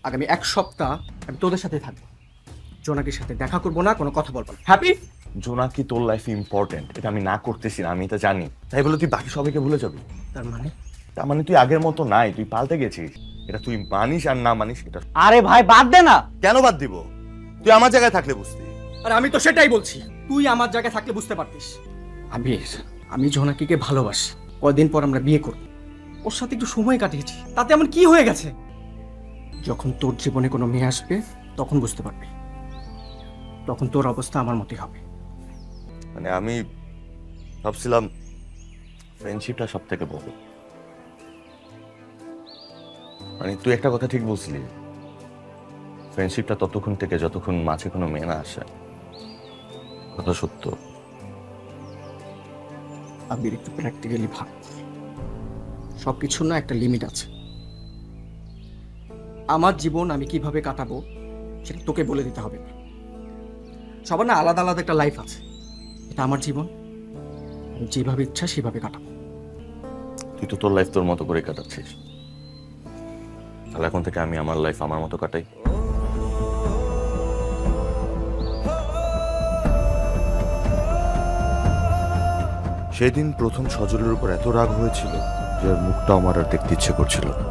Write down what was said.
আগামী 1 সপ্তাহ আমি তোদের সাথে থাকবো। জোনাকির সাথে দেখা করবো না, কোনো কথা বলবো না। হ্যাপি? জোনাকি তোর লাইফে ইম্পর্টেন্ট, এটা আমি না করতেছি না, আমি এটা জানি। তাই বলে তুই বাকি সবাইকে ভুলে যাবি? তার মানে তার মানে তুই আগের মতো নাই, তুই পাল্টে গেছিস। এটা তুই মানিস আর না মানিস এটা। আরে ভাই বাদ দে না। কেন বাদ দিব? তুই আমার জায়গায় থাকলে বুঝতি। আর আমি তো সেটাই বলছি, তুই আমার জায়গায় থাকলে বুঝতে পারতিস। আমি জোনাকিকে ভালোবাসি। কয়দিন পর আমরা বিয়ে করব। ওর সাথে একটু সময় কাটিয়েছি, তাতে এমন কি হয়ে গেছে? যখন তোর জীবনে কোনো মেয়ে আসবে তখন বুঝতে পারবি, তখন তোর অবস্থা আমার মতোই হবে। মানে আমি ভাবছিলাম ফ্রেন্ডশিপটা সব থেকে বড়। মানে তুই একটা কথা ঠিক বলছিলি, ফ্রেন্ডশিপটা ততক্ষণ থেকে যতক্ষণ মাঝে কোনো মেয়ে না আসে। কথা সত্য। আবির, একটু প্র্যাকটিক্যালি ভাব। সবকিছুর না একটা লিমিট আছে। আমার জীবন আমি কিভাবে কাটাবো সেটা তোকে বলে দিতে হবে না। সবার না আলাদা আলাদা একটা লাইফ আছে। এটা আমার জীবন, আমি যেভাবে ইচ্ছা সেভাবে কাটাবো। তুই তো তোর লাইফ তোর মতো করে কাটাচ্ছিস, তাহলে এখন থেকে আমি আমার লাইফ আমার মতো কাটাই। সেদিন প্রথম সজলের উপর এত রাগ হয়েছিল যে ওর মুখটা আমার আর দেখতে ইচ্ছে করছিল না।